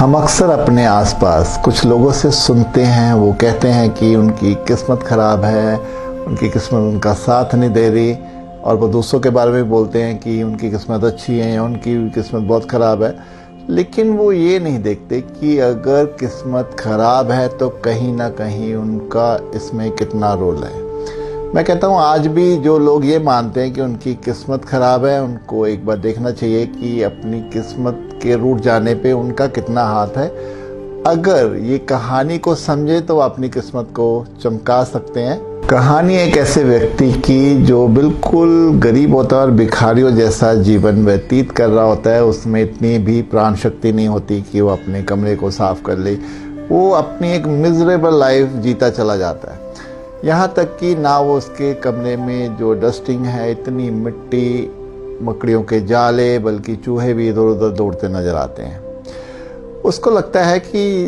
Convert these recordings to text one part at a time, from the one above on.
हम अक्सर अपने आसपास कुछ लोगों से सुनते हैं, वो कहते हैं कि उनकी किस्मत ख़राब है, उनकी किस्मत उनका साथ नहीं दे रही। और वो दूसरों के बारे में बोलते हैं कि उनकी किस्मत अच्छी है या उनकी किस्मत बहुत ख़राब है। लेकिन वो ये नहीं देखते कि अगर किस्मत ख़राब है तो कहीं ना कहीं उनका इसमें कितना रोल है। मैं कहता हूँ आज भी जो लोग ये मानते हैं कि उनकी किस्मत ख़राब है, उनको एक बार देखना चाहिए कि अपनी किस्मत के रूठ जाने पे उनका कितना हाथ है। अगर ये कहानी को समझे तो अपनी किस्मत को चमका सकते हैं। कहानी एक ऐसे व्यक्ति की जो बिल्कुल गरीब होता है और भिखारियों जैसा जीवन व्यतीत कर रहा होता है। उसमें इतनी भी प्राण शक्ति नहीं होती कि वो अपने कमरे को साफ कर ले। वो अपनी एक मिजरेबल लाइफ जीता चला जाता है। यहाँ तक कि ना वो उसके कमरे में जो डस्टिंग है, इतनी मिट्टी, मकड़ियों के जाले, बल्कि चूहे भी इधर उधर दौड़ते नजर आते हैं। उसको लगता है कि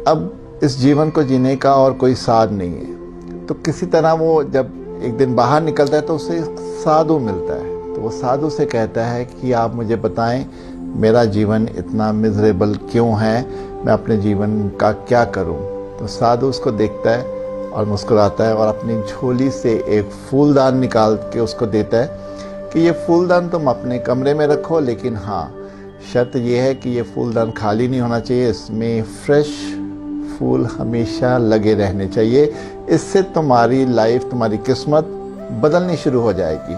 अब इस जीवन को जीने का और कोई साध नहीं है। तो किसी तरह वो जब एक दिन बाहर निकलता है तो उसे एक साधु मिलता है। तो वो साधु से कहता है कि आप मुझे बताएं मेरा जीवन इतना मिजरेबल क्यों है, मैं अपने जीवन का क्या करूं। तो साधु उसको देखता है और मुस्कुराता है और अपनी झोली से एक फूलदान निकाल के उसको देता है कि ये फूलदान तुम अपने कमरे में रखो, लेकिन हाँ शर्त ये है कि ये फूलदान खाली नहीं होना चाहिए, इसमें फ्रेश फूल हमेशा लगे रहने चाहिए। इससे तुम्हारी लाइफ, तुम्हारी किस्मत बदलनी शुरू हो जाएगी।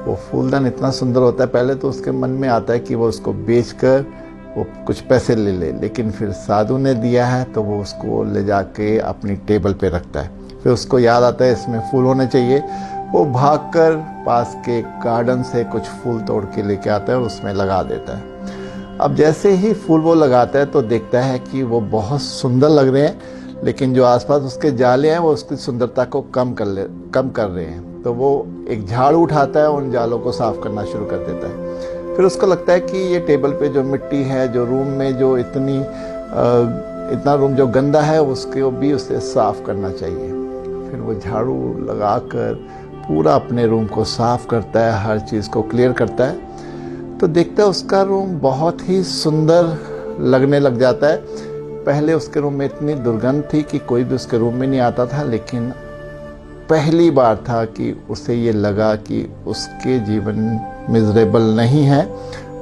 वो फूलदान इतना सुंदर होता है, पहले तो उसके मन में आता है कि वो उसको बेचकर वो कुछ पैसे ले ले, लेकिन फिर साधु ने दिया है तो वो उसको ले जाके अपनी टेबल पे रखता है। फिर उसको याद आता है इसमें फूल होने चाहिए। वो भागकर पास के गार्डन से कुछ फूल तोड़ के लेके आता है और उसमें लगा देता है। अब जैसे ही फूल वो लगाता है तो देखता है कि वो बहुत सुंदर लग रहे हैं, लेकिन जो आसपास उसके जाले हैं वो उसकी सुंदरता को कम कर रहे हैं। तो वो एक झाड़ू उठाता है, उन जालों को साफ करना शुरू कर देता है। फिर उसको लगता है कि ये टेबल पे जो मिट्टी है, जो रूम में जो इतना रूम जो गंदा है, उसको भी उसे साफ करना चाहिए। फिर वो झाड़ू लगाकर पूरा अपने रूम को साफ करता है, हर चीज़ को क्लियर करता है। तो देखता है उसका रूम बहुत ही सुंदर लगने लग जाता है। पहले उसके रूम में इतनी दुर्गंध थी कि कोई भी उसके रूम में नहीं आता था, लेकिन पहली बार था कि उसे ये लगा कि उसके जीवन मिजरेबल नहीं है,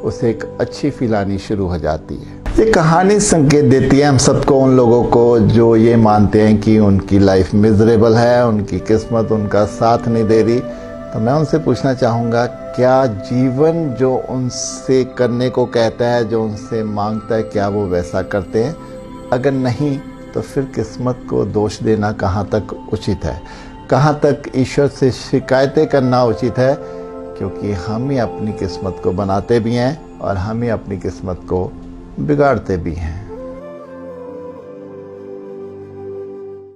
उसे एक अच्छी फील आनी शुरू हो जाती है। ये कहानी संकेत देती है हम सबको, उन लोगों को जो ये मानते हैं कि उनकी लाइफ मिजरेबल है, उनकी किस्मत उनका साथ नहीं दे रही। तो मैं उनसे पूछना चाहूँगा, क्या जीवन जो उनसे करने को कहता है, जो उनसे मांगता है, क्या वो वैसा करते हैं? अगर नहीं तो फिर किस्मत को दोष देना कहाँ तक उचित है, कहाँ तक ईश्वर से शिकायतें करना उचित है? क्योंकि हम ही अपनी किस्मत को बनाते भी हैं और हम ही अपनी किस्मत को बिगाड़ते भी हैं।